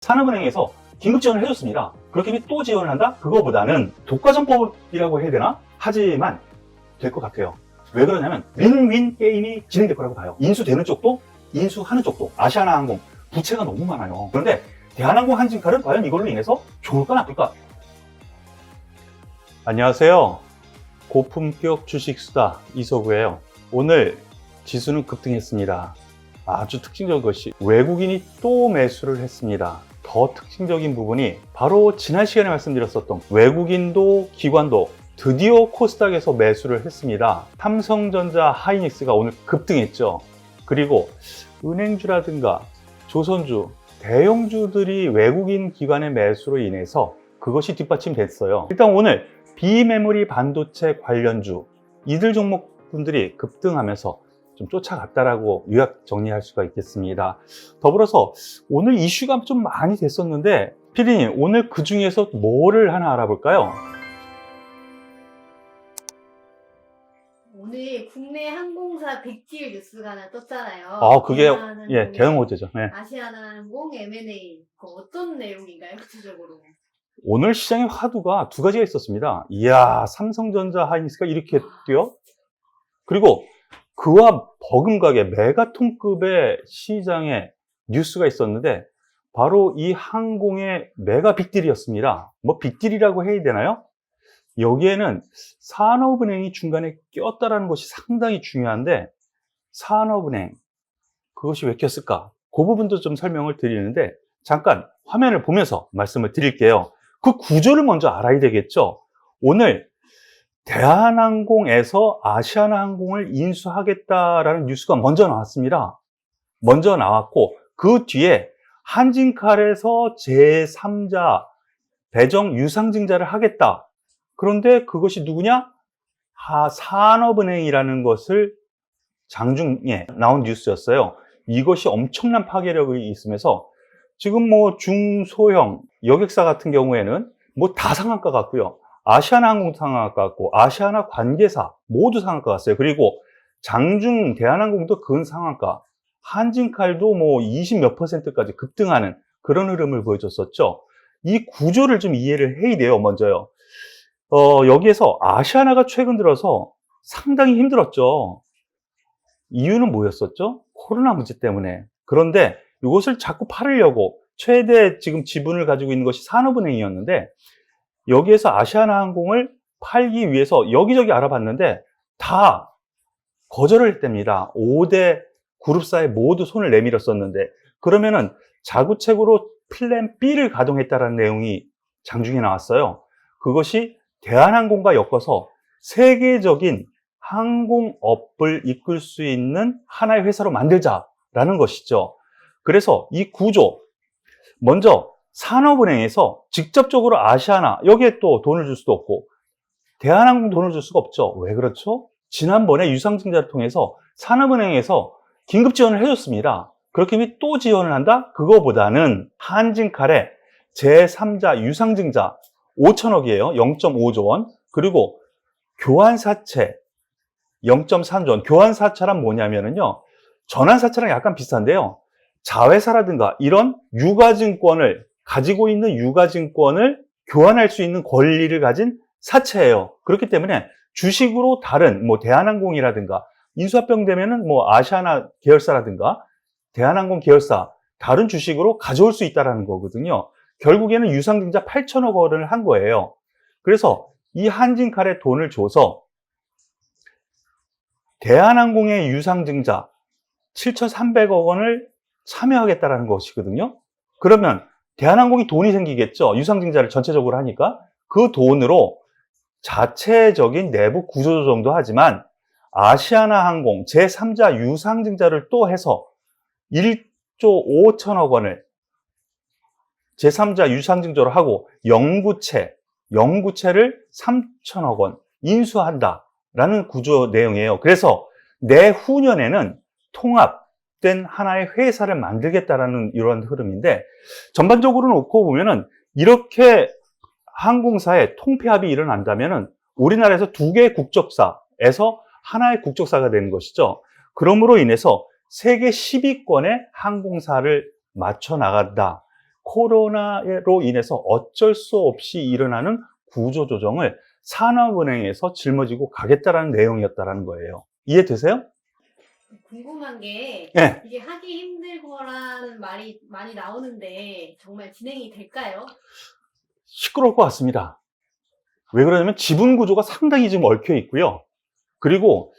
산업은행에서 긴급 지원을 해줬습니다. 그렇게 또 지원을 한다? 그거보다는 독과점법이라고 해야 되나? 하지만 될 것 같아요. 왜 그러냐면 윈윈 게임이 진행될 거라고 봐요. 인수되는 쪽도 인수하는 쪽도. 아시아나항공 부채가 너무 많아요. 그런데 대한항공 한진칼은 과연 이걸로 인해서 좋을까 나쁠까? 안녕하세요. 고품격 주식수다 이서구예요. 오늘 지수는 급등했습니다. 아주 특징적인 것이 외국인이 또 매수를 했습니다. 더 특징적인 부분이 바로 지난 시간에 말씀드렸었던 외국인도 기관도 드디어 코스닥에서 매수를 했습니다. 삼성전자, 하이닉스가 오늘 급등했죠. 그리고 은행주라든가 조선주, 대형주들이 외국인 기관의 매수로 인해서 그것이 뒷받침됐어요. 일단 오늘 비메모리 반도체 관련주 이들 종목분들이 급등하면서 좀 쫓아갔다라고 요약 정리할 수가 있겠습니다. 더불어서 오늘 이슈가 좀 많이 됐었는데 피디님 오늘 그 중에서 뭐를 하나 알아볼까요? 오늘 국내 항공사 100딜 뉴스가 하나 떴잖아요. 아, 그게 아시아나항공의 대형 호재죠. 네. 아시아나항공 M&A 그 어떤 내용인가요, 구체적으로? 오늘 시장의 화두가 두 가지가 있었습니다. 이야, 삼성전자, 하이닉스가 이렇게 뛰어? 그리고 그와 버금가게 메가톤급의 시장에 뉴스가 있었는데 바로 이 항공의 메가 빅딜이었습니다. 뭐 빅딜이라고 해야 되나요? 여기에는 산업은행이 중간에 꼈다라는 것이 상당히 중요한데 산업은행 그것이 왜 꼈을까? 그 부분도 좀 설명을 드리는데 잠깐 화면을 보면서 말씀을 드릴게요. 그 구조를 먼저 알아야 되겠죠. 오늘 대한항공에서 아시아나항공을 인수하겠다라는 뉴스가 먼저 나왔습니다. 먼저 나왔고 그 뒤에 한진칼에서 제3자 배정 유상증자를 하겠다. 그런데 그것이 누구냐? 산업은행이라는 것을 장중에 나온 뉴스였어요. 이것이 엄청난 파괴력이 있으면서 지금 뭐 중소형 여객사 같은 경우에는 뭐 다 상한가 같고요. 아시아나항공 상한가 같고 아시아나 관계사 모두 상한가 같어요. 그리고 장중 대한항공도 근상한가, 한진칼도 뭐 20 몇 %까지 급등하는 그런 흐름을 보여줬었죠. 이 구조를 좀 이해를 해야 돼요. 먼저요. 여기에서 아시아나가 최근 들어서 상당히 힘들었죠. 이유는 뭐였었죠? 코로나 문제 때문에. 그런데 이것을 자꾸 팔으려고 최대 지금 지분을 가지고 있는 것이 산업은행이었는데 여기에서 아시아나항공을 팔기 위해서 여기저기 알아봤는데 다 거절을 했답니다. 5대 그룹사에 모두 손을 내밀었었는데 그러면은 자구책으로 플랜 B를 가동했다는 내용이 장중에 나왔어요. 그것이 대한항공과 엮어서 세계적인 항공업을 이끌 수 있는 하나의 회사로 만들자라는 것이죠. 그래서 이 구조, 먼저 산업은행에서 직접적으로 아시아나, 여기에 또 돈을 줄 수도 없고 대한항공 돈을 줄 수가 없죠. 왜 그렇죠? 지난번에 유상증자를 통해서 산업은행에서 긴급 지원을 해줬습니다. 그렇게 또 지원을 한다? 그거보다는 한진칼의 제3자 유상증자 5천억이에요. 0.5조 원. 그리고 교환사채 0.3조 원. 교환사채란 뭐냐면요. 전환사채랑 약간 비슷한데요. 자회사라든가 이런 유가증권을 가지고 있는 유가증권을 교환할 수 있는 권리를 가진 사채예요. 그렇기 때문에 주식으로 다른 뭐 대한항공이라든가 인수합병 되면은 뭐 아시아나 계열사라든가 대한항공 계열사 다른 주식으로 가져올 수 있다는 거거든요. 결국에는 유상증자 8천억 원을 한 거예요. 그래서 이 한진칼에 돈을 줘서 대한항공의 유상증자 7,300억 원을 참여하겠다는 것이거든요. 그러면 대한항공이 돈이 생기겠죠. 유상증자를 전체적으로 하니까. 그 돈으로 자체적인 내부 구조조정도 하지만 아시아나항공 제3자 유상증자를 또 해서 1조 5천억 원을 제3자 유상증자로 하고 영구채를 3천억 원 인수한다라는 구조 내용이에요. 그래서 내후년에는 통합된 하나의 회사를 만들겠다라는 이런 흐름인데 전반적으로 놓고 보면은 이렇게 항공사의 통폐합이 일어난다면은 우리나라에서 두 개의 국적사에서 하나의 국적사가 되는 것이죠. 그러므로 인해서 세계 10위권의 항공사를 맞춰 나간다. 코로나로 인해서 어쩔 수 없이 일어나는 구조조정을 산업은행에서 짊어지고 가겠다라는 내용이었다라는 거예요. 이해되세요? 궁금한 게 네. 이게 하기 힘들거라는 말이 많이 나오는데 정말 진행이 될까요? 시끄러울 것 같습니다. 왜 그러냐면 지분 구조가 상당히 지금 얽혀 있고요. 그리고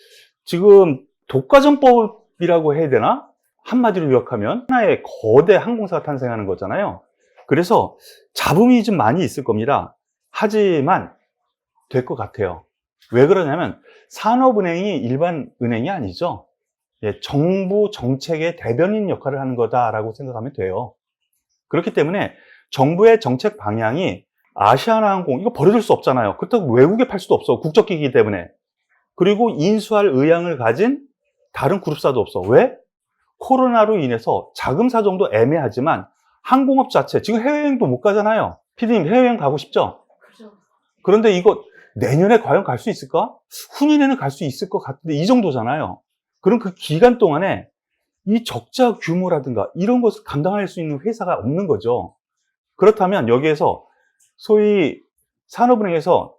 지금 독과점법이라고 해야 되나? 한마디로 요약하면 하나의 거대 항공사가 탄생하는 거잖아요. 그래서 잡음이 좀 많이 있을 겁니다. 하지만 될 것 같아요. 왜 그러냐면 산업은행이 일반 은행이 아니죠. 예, 정부 정책의 대변인 역할을 하는 거다라고 생각하면 돼요. 그렇기 때문에 정부의 정책 방향이 아시아나항공 이거 버려둘 수 없잖아요. 그렇다고 외국에 팔 수도 없어. 국적기이기 때문에. 그리고 인수할 의향을 가진 다른 그룹사도 없어. 왜? 코로나로 인해서 자금 사정도 애매하지만 항공업 자체 지금 해외여행도 못 가잖아요. 피디님 해외여행 가고 싶죠? 그죠. 그런데 이거 내년에 과연 갈 수 있을까? 후년에는 갈 수 있을 것 같은데 이 정도잖아요. 그럼 그 기간 동안에 이 적자 규모라든가 이런 것을 감당할 수 있는 회사가 없는 거죠. 그렇다면 여기에서 소위 산업은행에서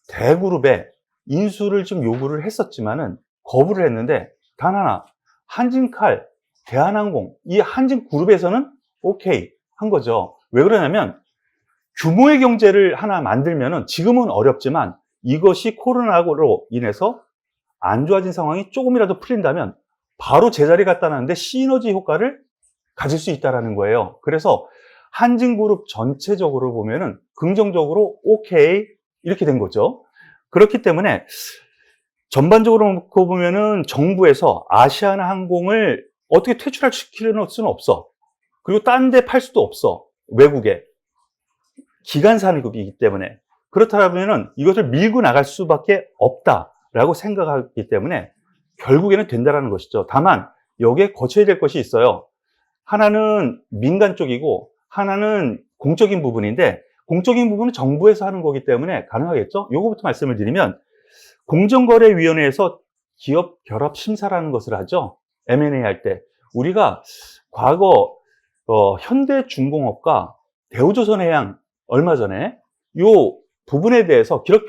대그룹에 인수를 좀 요구를 했었지만은 거부를 했는데 단 하나 한진칼, 대한항공 이 한진그룹에서는 오케이 한 거죠. 왜 그러냐면 규모의 경제를 하나 만들면은 지금은 어렵지만 이것이 코로나로 인해서 안 좋아진 상황이 조금이라도 풀린다면 바로 제자리 갖다 놨는데 시너지 효과를 가질 수 있다는 거예요. 그래서 한진그룹 전체적으로 보면은 긍정적으로 오케이 이렇게 된 거죠. 그렇기 때문에 전반적으로 놓고 보면은 정부에서 아시아나항공을 어떻게 퇴출시킬 수는 없어. 그리고 딴 데 팔 수도 없어. 외국에. 기간산업이기 때문에. 그렇다면은 이것을 밀고 나갈 수밖에 없다라고 생각하기 때문에 결국에는 된다라는 것이죠. 다만 여기에 거쳐야 될 것이 있어요. 하나는 민간 쪽이고 하나는 공적인 부분인데 공적인 부분은 정부에서 하는 거기 때문에 가능하겠죠. 요거부터 말씀을 드리면 공정거래위원회에서 기업 결합 심사라는 것을 하죠. M&A 할 때. 우리가 과거 현대중공업과 대우조선해양 얼마 전에 요 부분에 대해서 기업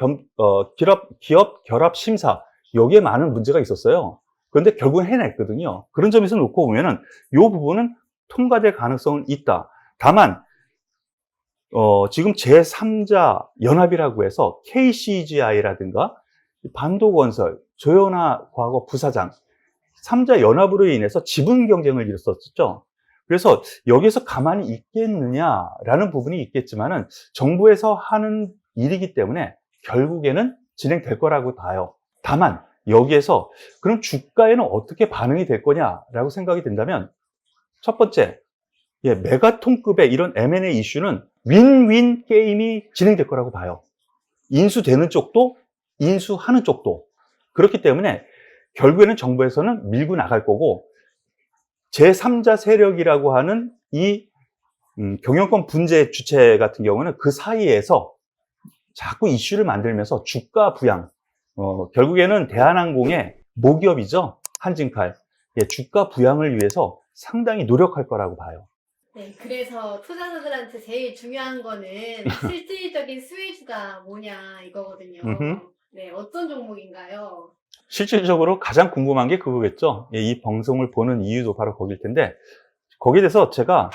결합 심사 여기에 많은 문제가 있었어요. 그런데 결국은 해냈거든요. 그런 점에서 놓고 보면은 요 부분은 통과될 가능성은 있다. 다만 지금 제3자 연합이라고 해서 KCGI라든가 반도건설, 조현아 과거 부사장 3자 연합으로 인해서 지분 경쟁을 일었었죠. 그래서 여기서 가만히 있겠느냐라는 부분이 있겠지만은 정부에서 하는 일이기 때문에 결국에는 진행될 거라고 봐요. 다만 여기에서 그럼 주가에는 어떻게 반응이 될 거냐라고 생각이 된다면 첫 번째, 메가톤급의 이런 M&A 이슈는 윈윈 게임이 진행될 거라고 봐요. 인수되는 쪽도 인수하는 쪽도. 그렇기 때문에 결국에는 정부에서는 밀고 나갈 거고 제3자 세력이라고 하는 이 경영권 분재 주체 같은 경우는 그 사이에서 자꾸 이슈를 만들면서 주가 부양, 결국에는 대한항공의 모기업이죠. 한진칼. 주가 부양을 위해서 상당히 노력할 거라고 봐요. 네, 그래서 투자자들한테 제일 중요한 거는 실질적인 수혜주가 뭐냐 이거거든요. 네, 어떤 종목인가요? 실질적으로 가장 궁금한 게 그거겠죠. 이 방송을 보는 이유도 바로 거길 텐데 거기에 대해서 제가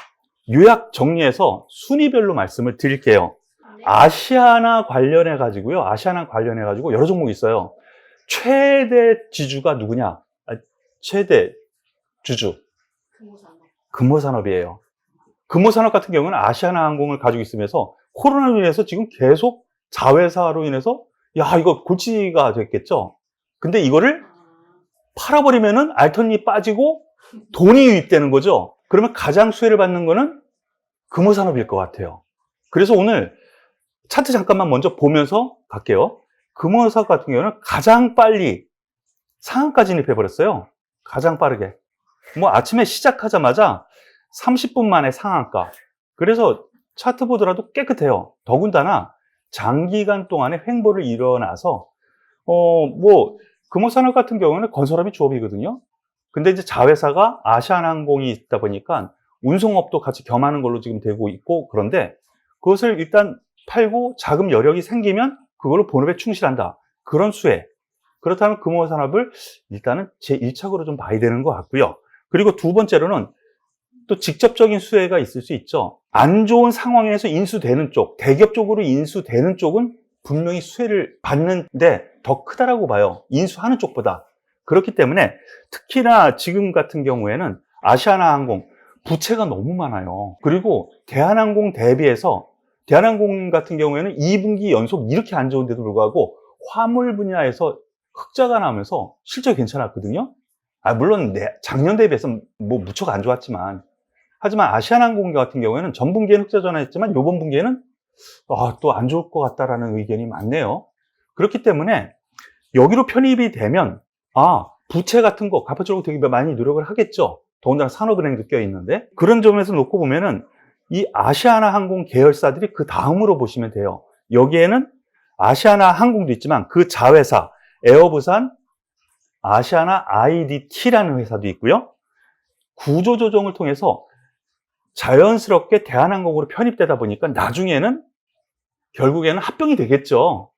요약 정리해서 순위별로 말씀을 드릴게요. 네. 아시아나 관련해 가지고요. 아시아나 관련해 가지고 여러 종목이 있어요. 최대 지주가 누구냐? 최대 주주 금호산업. 금호산업이에요. 금호산업 같은 경우는 아시아나항공을 가지고 있으면서 코로나로 인해서 지금 계속 자회사로 인해서 이거 골치가 됐겠죠. 근데 이거를 팔아버리면은 알턴이 빠지고 돈이 유입되는 거죠. 그러면 가장 수혜를 받는 거는 금호산업일 것 같아요. 그래서 오늘 차트 잠깐만 먼저 보면서 갈게요. 금호산업 같은 경우는 가장 빨리 상한가 진입해버렸어요. 가장 빠르게. 아침에 시작하자마자 30분 만에 상한가. 그래서 차트 보더라도 깨끗해요. 더군다나 장기간 동안에 횡보를 일어나서 금호산업 같은 경우는 건설업이 주업이거든요. 근데 이제 자회사가 아시아나항공이 있다 보니까 운송업도 같이 겸하는 걸로 지금 되고 있고, 그런데 그것을 일단 팔고 자금 여력이 생기면 그걸로 본업에 충실한다. 그런 수혜. 그렇다면 금호산업을 일단은 제1착으로 좀 봐야 되는 것 같고요. 그리고 두 번째로는 또 직접적인 수혜가 있을 수 있죠. 안 좋은 상황에서 인수되는 쪽, 대기업 쪽으로 인수되는 쪽은 분명히 수혜를 받는데 더 크다라고 봐요. 인수하는 쪽보다. 그렇기 때문에 특히나 지금 같은 경우에는 아시아나항공 부채가 너무 많아요. 그리고 대한항공 대비해서 대한항공 같은 경우에는 2분기 연속 이렇게 안 좋은데도 불구하고 화물 분야에서 흑자가 나면서 실적이 괜찮았거든요. 물론 작년 대비해서 뭐 무척 안 좋았지만, 하지만 아시아나항공 같은 경우에는 전분기에는 흑자 전환했지만 이번 분기에는 또 안 좋을 것 같다라는 의견이 많네요. 그렇기 때문에 여기로 편입이 되면 부채 같은 거 갚아주려고 되게 많이 노력을 하겠죠. 더군다나 산업은행도 껴있는데, 그런 점에서 놓고 보면은 이 아시아나항공 계열사들이 그 다음으로 보시면 돼요. 여기에는 아시아나항공도 있지만 그 자회사 에어부산 아시아나 IDT라는 회사도 있고요. 구조조정을 통해서 자연스럽게 대한항공으로 편입되다 보니까 나중에는 결국에는 합병이 되겠죠.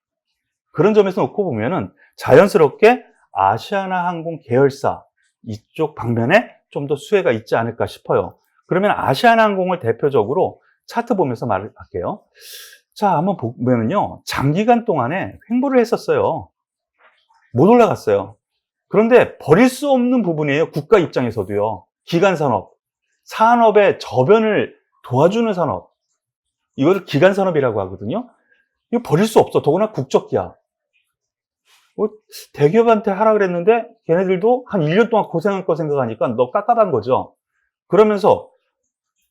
그런 점에서 놓고 보면은 자연스럽게 아시아나항공 계열사 이쪽 방면에 좀 더 수혜가 있지 않을까 싶어요. 그러면 아시아나항공을 대표적으로 차트 보면서 말을 할게요. 자, 한번 보면은요, 장기간 동안에 횡보를 했었어요. 못 올라갔어요. 그런데 버릴 수 없는 부분이에요. 국가 입장에서도요. 기간산업, 산업의 저변을 도와주는 산업, 이것을 기간산업이라고 하거든요. 이거 버릴 수 없어. 더구나 국적기야. 대기업한테 하라 그랬는데 걔네들도 한 1년 동안 고생할 거 생각하니까 너 깝깝한 거죠. 그러면서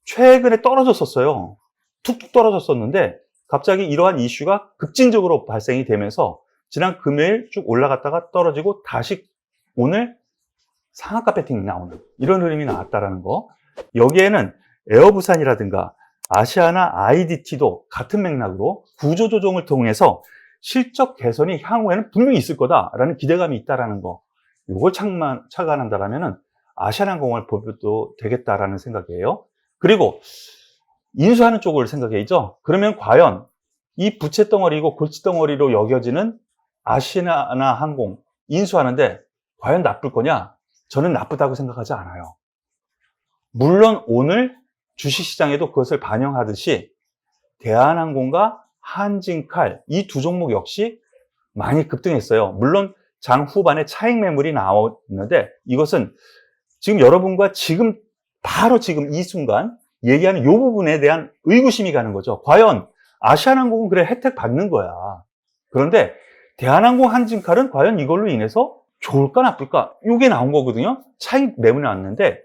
최근에 떨어졌었어요. 툭툭 떨어졌었는데 갑자기 이러한 이슈가 급진적으로 발생이 되면서 지난 금요일 쭉 올라갔다가 떨어지고 다시 오늘 상한가 배팅이 나오는 이런 흐름이 나왔다라는 거. 여기에는 에어부산이라든가 아시아나 IDT도 같은 맥락으로 구조조정을 통해서 실적 개선이 향후에는 분명히 있을 거다라는 기대감이 있다라는 거. 이걸 착안한다라면은 아시아나항공을 보도 되겠다라는 생각이에요. 그리고 인수하는 쪽을 생각해야죠. 그러면 과연 이 부채 덩어리고 골치 덩어리로 여겨지는 아시아나항공 인수하는데 과연 나쁠 거냐? 저는 나쁘다고 생각하지 않아요. 물론 오늘 주식시장에도 그것을 반영하듯이 대한항공과 한진칼 이 두 종목 역시 많이 급등했어요. 물론 장 후반에 차익 매물이 나왔는데 이것은 지금 여러분과 바로 지금 이 순간 얘기하는 이 부분에 대한 의구심이 가는 거죠. 과연 아시아나항공은 그래 혜택 받는 거야. 그런데 대한항공 한진칼은 과연 이걸로 인해서 좋을까 나쁠까? 이게 나온 거거든요. 차익 매물이 나왔는데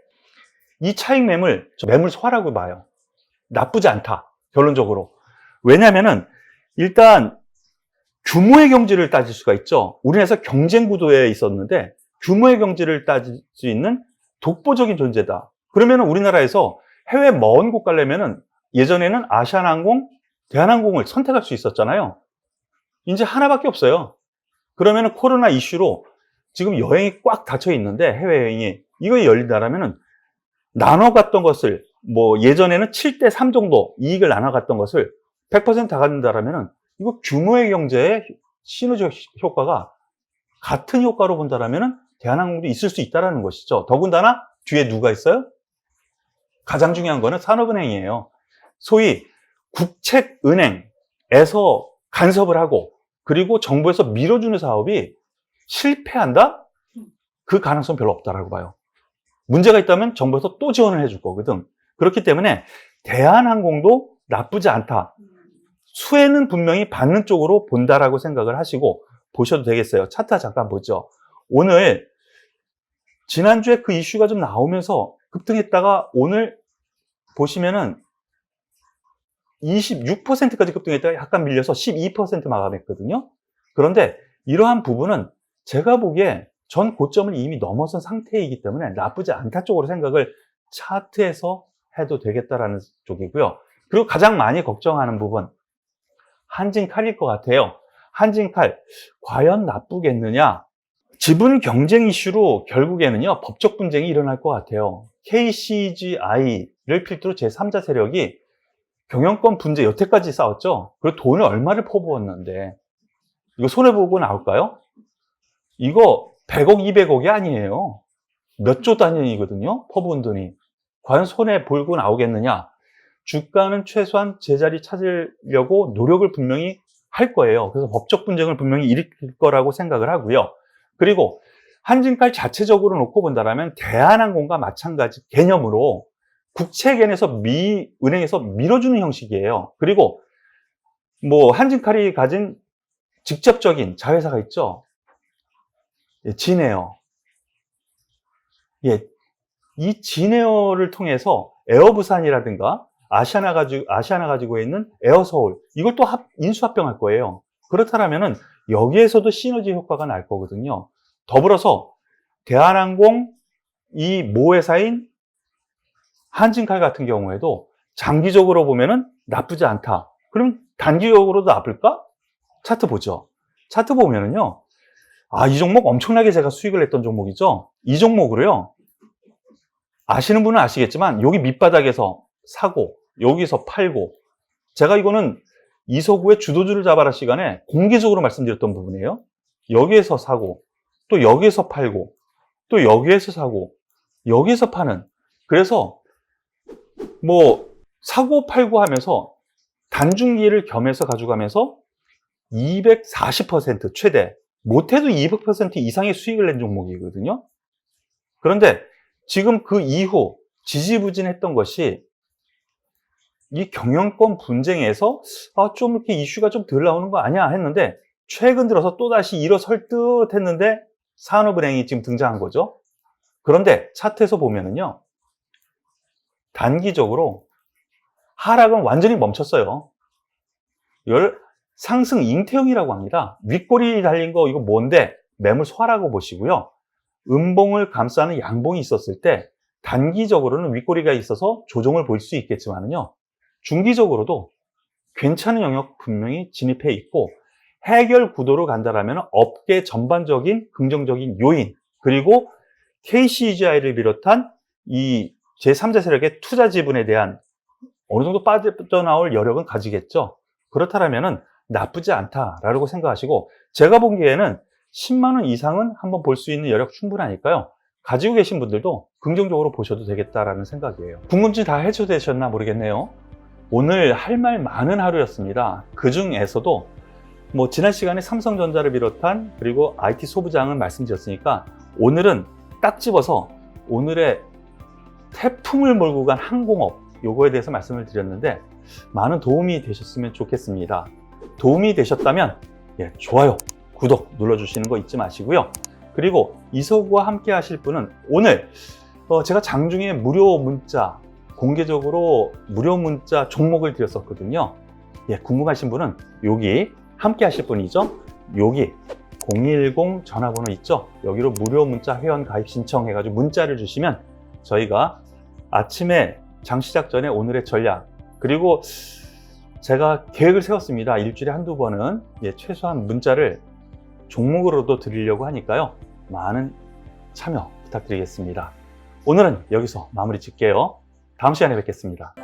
이 차익 매물, 매물 소화라고 봐요. 나쁘지 않다. 결론적으로. 왜냐면은 일단 규모의 경지를 따질 수가 있죠. 우리나라에서 경쟁 구도에 있었는데 규모의 경지를 따질 수 있는 독보적인 존재다. 그러면 우리나라에서 해외 먼 곳 가려면은 예전에는 아시아나항공, 대한항공을 선택할 수 있었잖아요. 이제 하나밖에 없어요. 그러면은 코로나 이슈로 지금 여행이 꽉 닫혀 있는데 해외여행이 이거 열린다라면은 나눠 갔던 것을 예전에는 7대3 정도 이익을 나눠 갔던 것을 100% 다 갖는다라면은 이거 규모의 경제에 시너지 효과가 같은 효과로 본다라면은 대한항공도 있을 수 있다라는 것이죠. 더군다나 뒤에 누가 있어요? 가장 중요한 거는 산업은행이에요. 소위 국책은행에서 간섭을 하고 그리고 정부에서 밀어주는 사업이 실패한다? 그 가능성 별로 없다라고 봐요. 문제가 있다면 정부에서 또 지원을 해줄 거거든. 그렇기 때문에 대한항공도 나쁘지 않다. 수혜는 분명히 받는 쪽으로 본다라고 생각을 하시고 보셔도 되겠어요. 차트 잠깐 보죠. 오늘 지난주에 그 이슈가 좀 나오면서 급등했다가 오늘 보시면은 26%까지 급등했다가 약간 밀려서 12% 마감했거든요. 그런데 이러한 부분은 제가 보기에 전 고점을 이미 넘어선 상태이기 때문에 나쁘지 않다 쪽으로 생각을 차트에서 해도 되겠다라는 쪽이고요. 그리고 가장 많이 걱정하는 부분 한진칼일 것 같아요. 한진칼 과연 나쁘겠느냐? 지분 경쟁 이슈로 결국에는요 법적 분쟁이 일어날 것 같아요. KCGI 이를 필두로 제3자 세력이 경영권 분쟁 여태까지 싸웠죠. 그리고 돈을 얼마를 퍼부었는데 이거 손해보고 나올까요? 이거 100억, 200억이 아니에요. 몇 조 단위이거든요. 퍼부은 돈이. 과연 손해보고 나오겠느냐? 주가는 최소한 제자리 찾으려고 노력을 분명히 할 거예요. 그래서 법적 분쟁을 분명히 일으킬 거라고 생각을 하고요. 그리고 한진칼 자체적으로 놓고 본다면 대한항공과 마찬가지 개념으로 국채겐에서 은행에서 밀어주는 형식이에요. 그리고 뭐 한진칼이 가진 직접적인 자회사가 있죠. 예, 진에어. 예, 이 진에어를 통해서 에어부산이라든가 아시아나 가지고 있는 에어서울 이걸 또 인수합병할 거예요. 그렇다면은 여기에서도 시너지 효과가 날 거거든요. 더불어서 대한항공 이 모회사인 한진칼 같은 경우에도 장기적으로 보면은 나쁘지 않다. 그럼 단기적으로도 나쁠까? 차트 보죠. 차트 보면은요. 이 종목 엄청나게 제가 수익을 냈던 종목이죠. 이 종목으로요. 아시는 분은 아시겠지만 여기 밑바닥에서 사고 여기서 팔고 제가 이거는 이서구의 주도주를 잡아라 시간에 공개적으로 말씀드렸던 부분이에요. 여기에서 사고 또 여기에서 팔고 또 여기에서 사고 여기에서 파는 그래서 뭐 사고 팔고 하면서 단중기를 겸해서 가져가면서 240% 최대 못해도 200% 이상의 수익을 낸 종목이거든요. 그런데 지금 그 이후 지지부진했던 것이 이 경영권 분쟁에서 좀 이렇게 이슈가 좀 덜 나오는 거 아니야 했는데 최근 들어서 또다시 일어설 듯 했는데 산업은행이 지금 등장한 거죠. 그런데 차트에서 보면은요. 단기적으로 하락은 완전히 멈췄어요. 이걸 상승 잉태형이라고 합니다. 윗꼬리 달린 거 이거 뭔데? 매물 소화라고 보시고요. 음봉을 감싸는 양봉이 있었을 때 단기적으로는 윗꼬리가 있어서 조정을 볼 수 있겠지만요. 중기적으로도 괜찮은 영역 분명히 진입해 있고 해결 구도로 간다라면 업계 전반적인 긍정적인 요인 그리고 KCGI를 비롯한 이 제3자 세력의 투자 지분에 대한 어느 정도 빠져나올 여력은 가지겠죠. 그렇다면 나쁘지 않다라고 생각하시고 제가 보기에는 10만 원 이상은 한번 볼 수 있는 여력 충분하니까요. 가지고 계신 분들도 긍정적으로 보셔도 되겠다라는 생각이에요. 궁금증 다 해소되셨나 모르겠네요. 오늘 할 말 많은 하루였습니다. 그 중에서도 뭐 지난 시간에 삼성전자를 비롯한 그리고 IT 소부장은 말씀드렸으니까 오늘은 딱 집어서 오늘의 태풍을 몰고 간 항공업 요거에 대해서 말씀을 드렸는데 많은 도움이 되셨으면 좋겠습니다. 도움이 되셨다면 좋아요, 구독 눌러주시는 거 잊지 마시고요. 그리고 이서구와 함께 하실 분은 오늘 제가 장중에 무료 문자 공개적으로 무료 문자 종목을 드렸었거든요. 궁금하신 분은 여기 함께 하실 분이죠. 여기 010 전화번호 있죠. 여기로 무료 문자 회원 가입 신청해가지고 문자를 주시면 저희가 아침에 장 시작 전에 오늘의 전략 그리고 제가 계획을 세웠습니다. 일주일에 한두 번은 최소한 문자를 종목으로도 드리려고 하니까요. 많은 참여 부탁드리겠습니다. 오늘은 여기서 마무리 짓게요. 다음 시간에 뵙겠습니다.